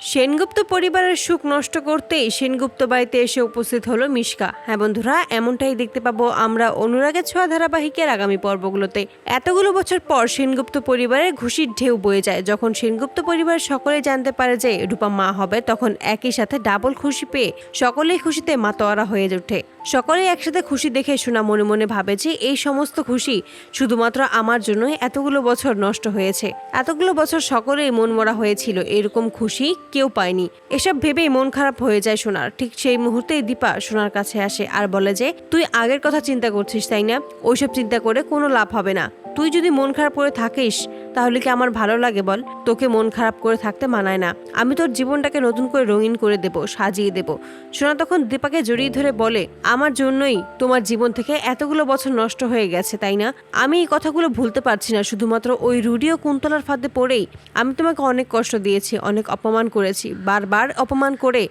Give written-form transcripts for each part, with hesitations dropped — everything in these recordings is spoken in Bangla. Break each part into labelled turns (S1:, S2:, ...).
S1: সেনগুপ্ত পরিবারের সুখ নষ্ট করতেই সেনগুপ্ত বাড়িতে এসে উপস্থিত হলো মিশকা। হ্যাঁ বন্ধুরা, এমনটাই দেখতে পাবো আমরা অনুরাগের ছোঁয়া ধারাবাহিকের আগামী পর্বগুলোতে। এতগুলো বছর পর সেনগুপ্ত পরিবারের খুশির ঢেউ বয়ে যায়। যখন সেনগুপ্ত পরিবারের সকলেই জানতে পারে যে রূপা মা হবে, তখন একই সাথে ডাবল খুশি পেয়ে সকলেই খুশিতে মাতোয়ারা হয়ে ওঠে। সকলেই একসাথে খুশি দেখে সোনা মনে মনে ভাবে যে এই সমস্ত খুশি শুধুমাত্র আমার জন্যই এতগুলো বছর নষ্ট হয়েছে। এতগুলো বছর সকলেই মন মরা হয়েছিল, এরকম খুশি কেউ পায়নি। এসব ভেবেই মন খারাপ হয়ে যায় সোনার। ঠিক সেই মুহূর্তেই দীপা সোনার কাছে আসে আর বলে যে তুই আগের কথা চিন্তা করছিস তাই না? ওইসব চিন্তা করে কোনো লাভ হবে না। তুই যদি মন খারাপ করে থাকিস তাহলে কি আমার ভালো লাগে বল? তোকে মন খারাপ করে থাকতে মানায় না। আমি তোর জীবনটাকে নতুন করে রঙিন করে দেব, সাজিয়ে দেব। সোনা তখন দীপাকে জড়িয়ে ধরে বলে, আমার জন্যই তোমার জীবন থেকে এতগুলো বছর নষ্ট হয়ে গেছে তাই না? আমি এই কথাগুলো ভুলতে পারছি না। শুধুমাত্র ওই রুডি ও কুন্তলার ফাঁদে পড়েই আমি তোমাকে অনেক কষ্ট দিয়েছি, অনেক অপমান করেছি, বারবার অপমান করে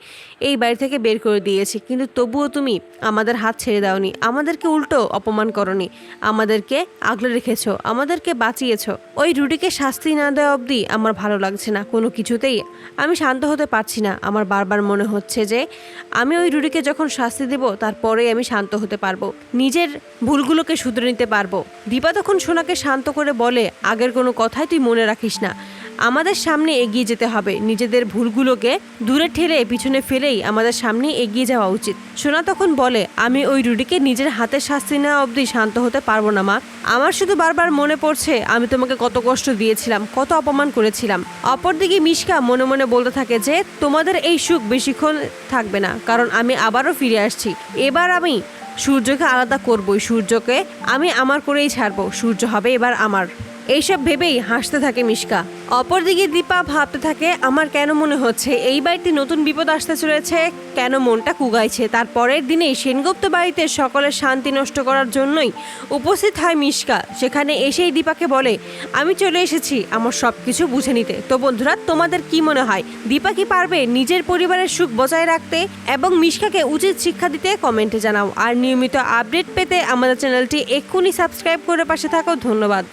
S1: এই বাড়ি থেকে বের করে দিয়েছি, কিন্তু তবুও তুমি আমাদের হাত ছেড়ে দাওনি, আমাদেরকে উল্টো অপমান করনি, আমাদেরকে আগলে রেখেছো, আমাদেরকে বাঁচিয়েছো। ওই রুডিকে শাস্তি না দেওয়া অবধি আমার ভালো লাগছে না, কোনো কিছুতেই আমি শান্ত হতে পারছি না। আমার বারবার মনে হচ্ছে যে আমি ওই রুডিকে যখন শাস্তি দেব তারপরেই আমি শান্ত হতে পারবো, নিজের ভুলগুলোকে শুধরে নিতে পারবো। দীপা তখন সোনাকে শান্ত করে বলে, আগের কোনো কথাই তুই মনে রাখিস না, আমাদের সামনে এগিয়ে যেতে হবে। নিজেদের ভুলগুলোকে দূরে ঠেলে পিছনে ফেলেই আমাদের সামনে এগিয়ে যাওয়া উচিত। সোনা তখন বলে, আমি ওই রুডিকে নিজের হাতে শাস্তি নেওয়া অবধি শান্ত হতে পারবো না মা। আমার শুধু বারবার মনে পড়ছে আমি তোমাকে কত কষ্ট দিয়েছিলাম, কত অপমান করেছিলাম। অপরদিকে মিশকা মনে মনে বলতে থাকে যে তোমাদের এই সুখ বেশিক্ষণ থাকবে না, কারণ আমি আবারও ফিরে আসছি। এবার আমি সূর্যকে আলাদা করবই, সূর্যকে আমি আমার করেই ছাড়বো, সূর্য হবে এবার আমার। এইসব ভেবেই হাসতে থাকে মিশকা। অপরদিকে দীপা ভাবতে থাকে, আমার কেন মনে হচ্ছে এই বাড়িতে নতুন বিপদ আসতে চলেছে, কেন মনটা কুগাইছে। তার পরের দিনেই সেনগুপ্ত বাড়িতে সকলের শান্তি নষ্ট করার জন্যই উপস্থিত হয় মিশকা। সেখানে এসেই দীপাকে বলে, আমি চলে এসেছি আমার সব কিছু বুঝে নিতে। তো বন্ধুরা, তোমাদের কি মনে হয় দীপা কি পারবে নিজের পরিবারের সুখ বজায় রাখতে এবং মিশকাকে উচিত শিক্ষা দিতে? কমেন্টে জানাও। আর নিয়মিত আপডেট পেতে আমাদের চ্যানেলটি এক্ষুনি সাবস্ক্রাইব করে পাশে থাকো। ধন্যবাদ।